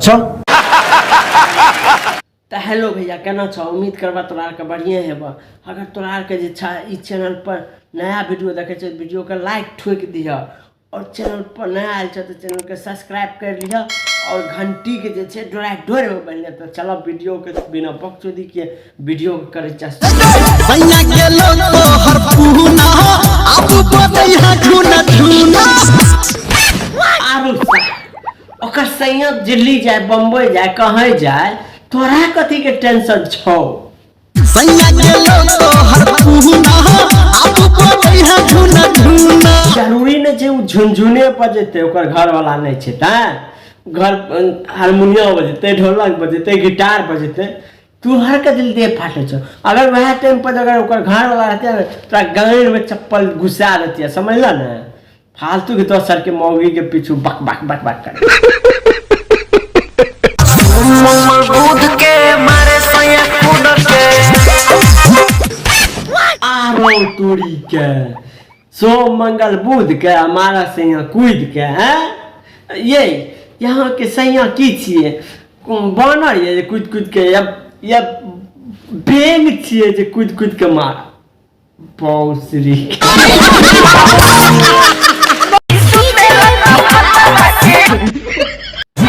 छो तो हेलो भैया केना छो। उम्मीद करबा तोरा के बढ़िया हेबा। अगर तोरा के जे छा इस चैनल पर नया वीडियो देखे छे वीडियो के लाइक ठोक दिया और चैनल पर नया आयल छे तो चैनल के सब्सक्राइब कर लिया और घंटी के जे छे डोरा डोर में बन तो चलो वीडियो के बिना बकचोदी के वीडियो करे भैया के लोग तो हर पूना अब बदैहा झुना झुना आरु ओकर सैया दिल्ली जाए बम्बई जाए कहाँ जाए तोरा कथी के टेंशन छो। भैया के लोग तो हर पूना अब बदैहा झुना झुना जरूरी नहीं छे झुनझुने बजते ओकर घर वाला नहीं छे ता घर हारमोनियम बजते ढोलक बजते गिटार बजते तू हर का दिल दे फाटे छो। अगर वह टाइम पर अगर ओकर घर वाला रहते तो गांड में चप्पल घुसा देती है समझला ना। फालतू के तो सर के मौगी के पीछू बक बक बक बक कर तोरी के सोम मंगल बुध के हमारा सैया कूद के हैं ये यहाँ के सैया की छिए बानर ये कूद कूद के या बेंग छिए जे कूद कूद के मार पौसरी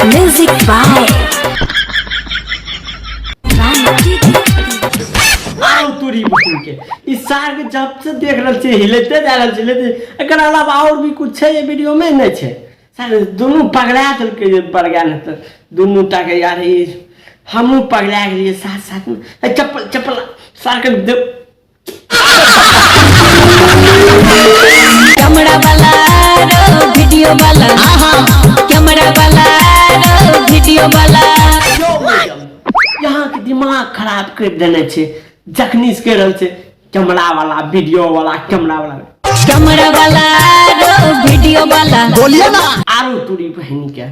म्यूजिक बाय तोरी बकुल के इस सार के जब से देख रहल छे हिलते जा रहल छे लेकिन एकर अलावा और भी कुछ है ये वीडियो में नहीं छे। सर दोनों पगड़ा दल के पड़ गया न तो दोनों टा के यार हमहू पगड़ा गेलिए साथ साथ में चप्पल चप्पल सार के कैमरा वाला रो वीडियो वाला कैमरा वाला रो वीडियो वाला यहाँ के दिमाग खराब कर देने छे जखनी से कह रहल छे कैमरा वाला वीडियो वाला कैमरा वाला रो वीडियो वाला बोलिए ना आरो तोरी बहन के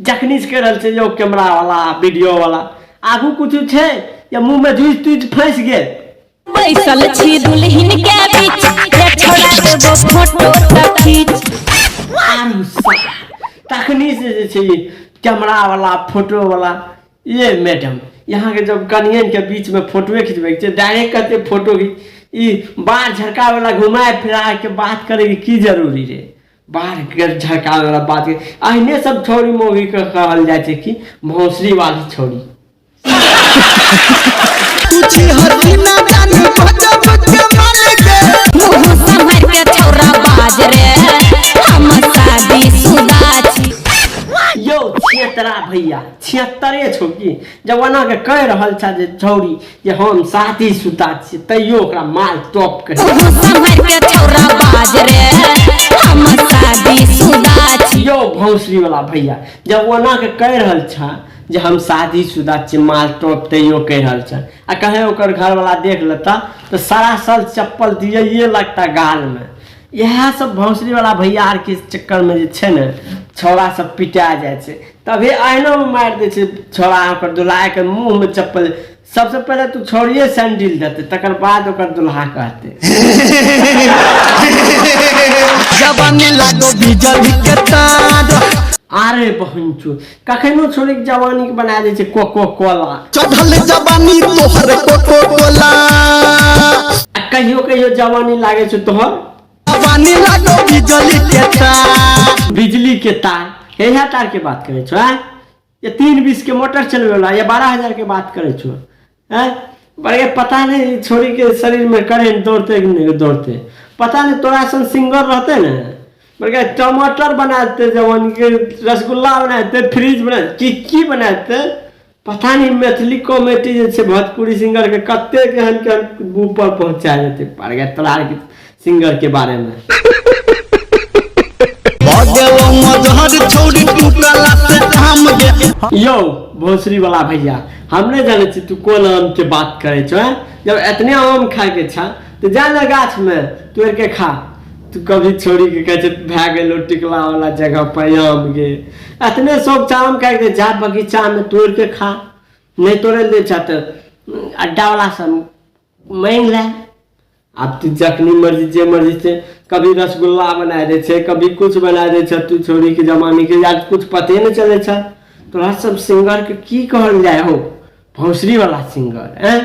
जखनी से कह रहल छे जो कैमरा वाला वीडियो वाला आगू कुछ छे या मुंह में जूझ तुझ फंस गेल बैसल छी दुल्हन के बीच ये छोड़ा देबो फोटो त खींच आरो तखनी से जे छे कैमरा वाला फोटो वाला ये मैडम यहाँ के जब कनियन के बीच में फोटो खिंचबे के डायरेक्ट करते फोटो बाहर झड़का वाला घुमाए फिरा के बात करे की जरूरी रे बाहर झड़का वाला बात अहने सब छोरी मोगी के कहल जाए छे कि भौसरी वाली छोरी तुझे हर दिन जान बचा बचा मारे के मुंह संभर के छोरा बाज रे हम शादी शुदा छी यो छियतरा भैया छियतरे छोकी जवाना के कह रहल छा जे छौरी जे हम शादी शुदा छी तैयो ओकरा माल टॉप कर संभर के छोरा बाज रे हम शादी शुदा छी। यो भौसरी वाला भैया जवाना के कह रहल छा जे हम शादी शुदा छी माल टॉप तैयो कह रहल छा आ कहे ओकर घर वाला देख लेता तो सारा साल चप्पल दिए ये लगता गाल में। यह सब भौसरी वाला भैया आर के चक्कर में जे छे न छोरा सब पिटा जाए छे तभी आईना में मार दे छे छोरा ओकर दुल्हा के मुंह में चप्पल। सबसे पहले तू छोड़िए सैंडल देते तकर बाद ओकर दुल्हा कहते जवानी लागो बिजली के तार अरे बहनचो कखनो छोरी के जवानी के बना दे छे कोको कोला चढ़ल जवानी तोहर कोको कोला कहियो कहियो जवानी लागे छे तोहर जवानी लागो बिजली के तार यह तार के बात करे छो ये 320 के मोटर चलवे वाला या 12,000 के बात करे छो बड़े पता नहीं छोरी के शरीर में करेंट दौड़ते नहीं दौड़ते पता नहीं तोरा सन सिंगर रहते ना बड़े टमाटर बनाते जवानी के रसगुल्ला बनाते फ्रिज बनाते की बनाते पता नहीं मैथिली कॉमेडी जैसे भोजपुरी सिंगर के कत्ते के ऊपर पहुंचा देते पड़ गए तोरा के सिंगर के बारे में यो भोसरी वाला भैया हमने जाने छी तू कौन आम के बात करे छो। जब इतने आम खाए के छा तो जा ना गाछ में तोड़ के खा। तू कभी छोड़ी के कहे भै गेलो टिकला वाला जगह पर आम गे इतने शौक छा आम खाए के जा बगीचा में तोड़ के खा नहीं तोड़े दे छा तो अड्डा वाला सब मांग ले। अब तू जखनी मर्जी जे मर्जी से कभी रसगुल्ला बना दे छे कभी कुछ बना दे छे तू छोरी के जमाने के यार कुछ पते नहीं चले छे तोरा सब सिंगर के की कहल जाए हो, भोसरी वाला सिंगर हैं।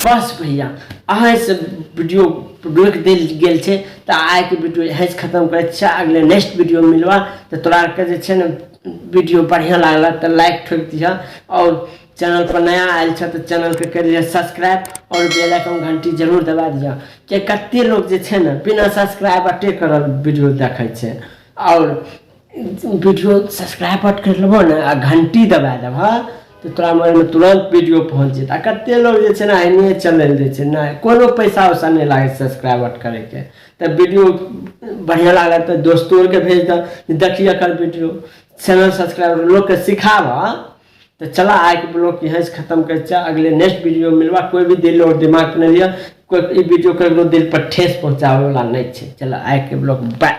बस भैया अहाँ से वीडियो रोक देल गेल छै तऽ आइ के वीडियो यहीं से खत्म करे छै। अगले नेक्स्ट वीडियो मिलवा तो तोरा के जे छै ने वीडियो बढ़िया लागला तो लाइक ठोक दिया, और चैनल पर नया आयल छै तो चैनल के कर लिया सब्सक्राइब और बेल आइकन घंटी जरूर दबा दिया। कि कते लोग जे छै ने बिना सब्सक्राइब अटे करल वीडियो देखै छै, और वीडियो सब्सक्राइब कर लेबो ने आ घंटी दबा देबह तो तोरा मोबाइल में तुरंत वीडियो पहुँच जेतै। कते लोग जे छै ने एने चलल दै छै, नहि कोनो पैसा वैसा नहीं लागे सब्सक्राइब करैके। तो वीडियो बढ़िया लागल तो दोस्तों के भेज दे, देखिए कर वीडियो चैनल सब्सक्राइब लोग के सिखावा। तो चला आए के ब्लॉग यहाँ से खत्म कर, अगले नेक्स्ट वीडियो मिलवा। कोई भी दिल और दिमाग में लिया, कोई वीडियो करो दिल पर ठेस पहुँचावे वाला नहीं है। चला आए के ब्लॉग बाय।